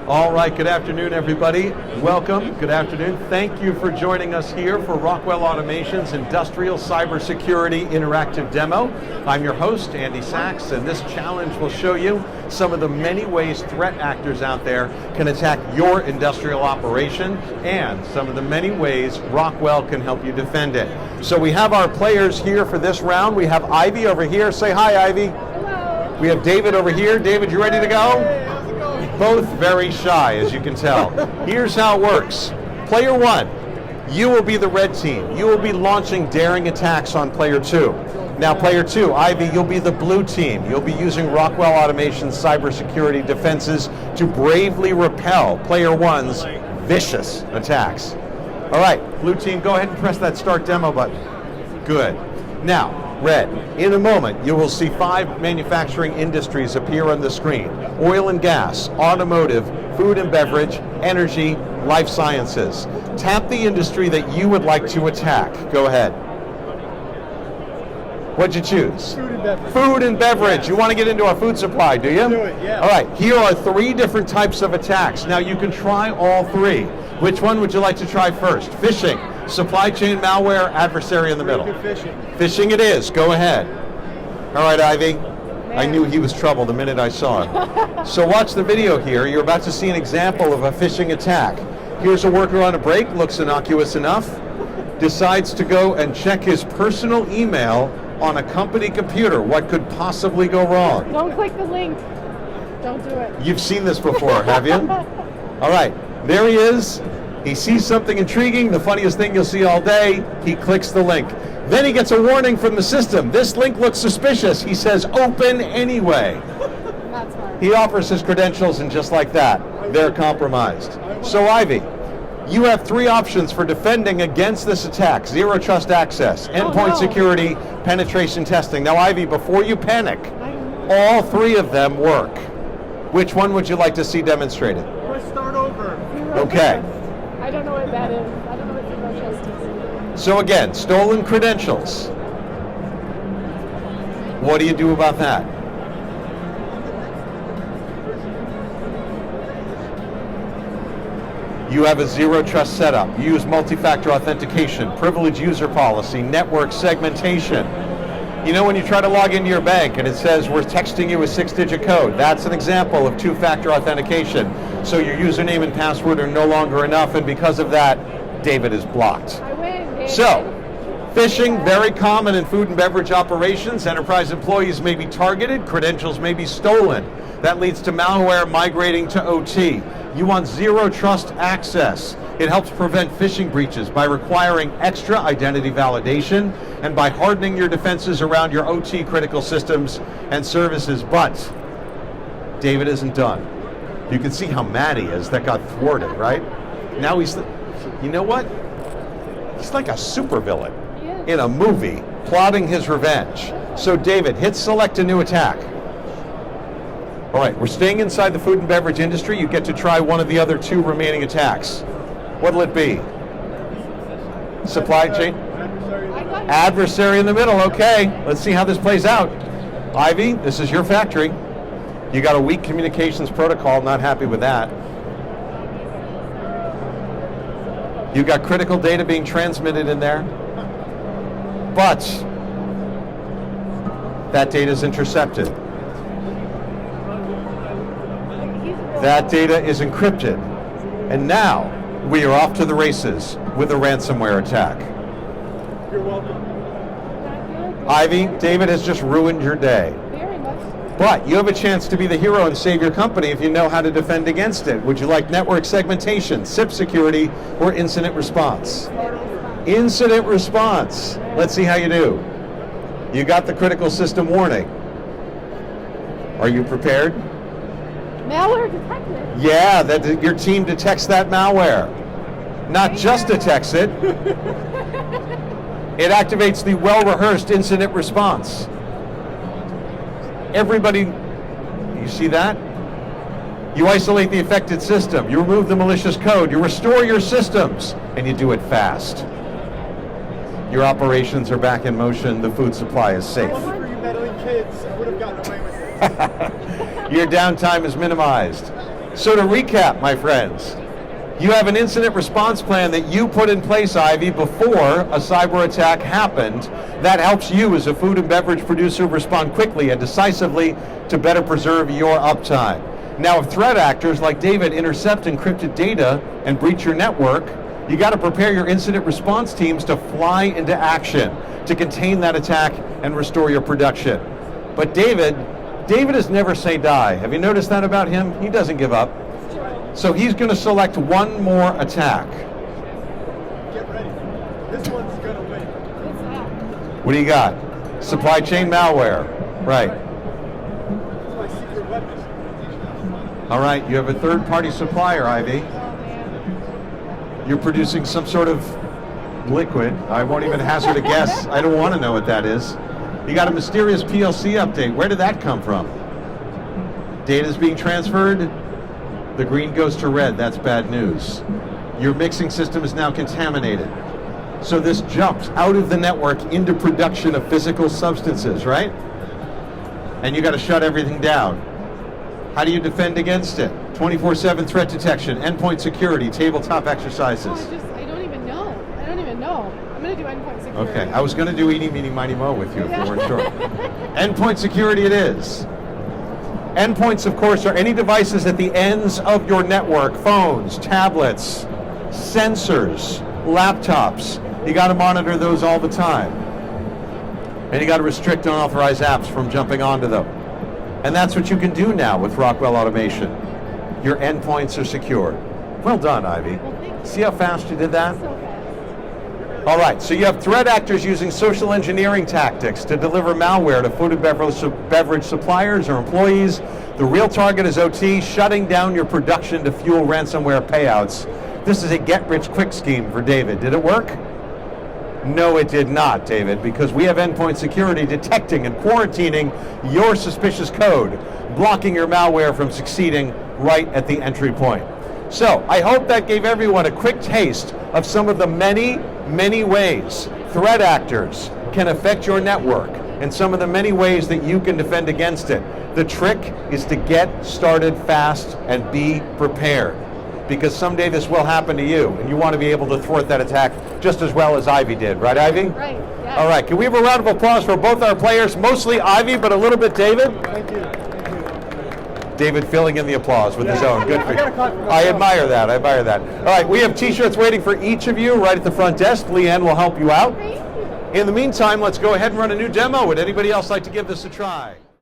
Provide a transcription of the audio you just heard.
All right, good afternoon, everybody. Welcome, good afternoon. Thank you for joining us here for Rockwell Automation's Industrial Cybersecurity Interactive Demo. I'm your host, Andy Sachs, and this challenge will show you some of the many ways threat actors out there can attack your industrial operation and some of the many ways Rockwell can help you defend it. So we have our players here for this round. We have Ivy over here. Say hi, Ivy. Hello. We have David over here. David, you ready to go? Both very shy, as you can tell. Here's how it works. Player one, you will be the red team. You will be launching daring attacks on player two. Now, player two, Ivy, you'll be the blue team. You'll be using Rockwell Automation's cybersecurity defenses to bravely repel player one's vicious attacks. All right, blue team, go ahead and press that start demo button. Good. Now, red, in a moment, you will see 5 manufacturing industries appear on the screen. Oil and gas, automotive, food and beverage, energy, life sciences. Tap the industry that you would like to attack. Go ahead. What'd you choose? Food and beverage. Food and beverage. Yes. You want to get into our food supply, do you? Do it, yeah. All right, here are 3 different types of attacks. Now you can try all 3. Which one would you like to try first? Phishing, supply chain malware, adversary in the middle. Phishing. Phishing it is, go ahead. All right, Ivy. I knew he was trouble the minute I saw him. So watch the video here. You're about to see an example of a phishing attack. Here's a worker on a break, looks innocuous enough, decides to go and check his personal email on a company computer. What could possibly go wrong? Don't click the link. Don't do it. You've seen this before, have you? All right, there he is. He sees something intriguing, the funniest thing you'll see all day. He clicks the link. Then he gets a warning from the system. This link looks suspicious. He says, open anyway. That's fine. He offers his credentials, and just like that, they're compromised. So Ivy, you have 3 options for defending against this attack. Zero trust access, endpoint security, penetration testing. Now Ivy, before you panic, all 3 of them work. Which one would you like to see demonstrated? Let's start over. Okay. I don't know what that is. I don't know what zero trust is. So again, stolen credentials. What do you do about that? You have a zero trust setup. You use multi-factor authentication, privileged user policy, network segmentation. You know when you try to log into your bank and it says we're texting you a 6-digit code, that's an example of 2-factor authentication. So your username and password are no longer enough, and because of that, David is blocked. I win, David. So, phishing, very common in food and beverage operations. Enterprise employees may be targeted, credentials may be stolen. That leads to malware migrating to OT. You want zero trust access. It helps prevent phishing breaches by requiring extra identity validation and by hardening your defenses around your OT critical systems and services. But David isn't done. You can see how mad he is. That got thwarted, right? Now he's, you know what? He's like a supervillain in a movie plotting his revenge. So David, hit select a new attack. All right, we're staying inside the food and beverage industry. You get to try one of the other 2 remaining attacks. What'll it be? Supply chain? Adversary in the middle, okay. Let's see how this plays out. Ivy, this is your factory. You got a weak communications protocol, not happy with that. You got critical data being transmitted in there. But that data is intercepted. That data is encrypted. And now we are off to the races with a ransomware attack. You're welcome. Ivy, David has just ruined your day. Very much. But you have a chance to be the hero and save your company if you know how to defend against it. Would you like network segmentation, SIP security, or incident response? Incident response. Let's see how you do. You got the critical system warning. Are you prepared? Malware detected. Yeah, that your team detects that malware. Not just detects it. It activates the well-rehearsed incident response. Everybody, you see that? You isolate the affected system, you remove the malicious code, you restore your systems, and you do it fast. Your operations are back in motion, the food supply is safe. For you meddling kids, I would have gotten away with it. Your downtime is minimized. So to recap, my friends, you have an incident response plan that you put in place, Ivy, before a cyber attack happened. That helps you as a food and beverage producer respond quickly and decisively to better preserve your uptime. Now, if threat actors like David intercept encrypted data and breach your network, you got to prepare your incident response teams to fly into action to contain that attack and restore your production. But David is never say die. Have you noticed that about him? He doesn't give up. So he's going to select one more attack. Get ready. This one's going to win. What's that? What do you got? Supply chain malware. Right. It's my secret weapon. All right, you have a third-party supplier, Ivy. Oh, man. You're producing some sort of liquid. I won't even hazard a guess. I don't want to know what that is. You got a mysterious PLC update. Where did that come from? Data's being transferred. The green goes to red. That's bad news. Your mixing system is now contaminated. So this jumps out of the network into production of physical substances, right? And you got to shut everything down. How do you defend against it? 24/7 threat detection, endpoint security, tabletop exercises. I don't even know. I'm going to do endpoint security. Okay, I was going to do eeny, meeny, miny, mo with you if Yeah. you weren't sure. Endpoint security it is. Endpoints, of course, are any devices at the ends of your network, phones, tablets, sensors, laptops. You got to monitor those all the time. And you got to restrict unauthorized apps from jumping onto them. And that's what you can do now with Rockwell Automation. Your endpoints are secured. Well done, Ivy. Well, thank you. See how fast you did that? So fast. All right, so you have threat actors using social engineering tactics to deliver malware to food and beverage suppliers or employees. The real target is OT, shutting down your production to fuel ransomware payouts. This is a get-rich-quick scheme for David. Did it work? No, it did not, David, because we have endpoint security detecting and quarantining your suspicious code, blocking your malware from succeeding right at the entry point. So I hope that gave everyone a quick taste of some of the many, many ways threat actors can affect your network and some of the many ways that you can defend against it. The trick is to get started fast and be prepared, because someday this will happen to you and you want to be able to thwart that attack just as well as Ivy did. Right, Ivy? Right. Yeah. All right, can we have a round of applause for both our players, mostly Ivy, but a little bit David? Thank you. David filling in the applause with his Yeah. own. Good I for got a you. clap for I myself. admire that. I admire that. All right, we have T-shirts waiting for each of you right at the front desk. Leanne will help you out. Thank you. In the meantime, let's go ahead and run a new demo. Would anybody else like to give this a try?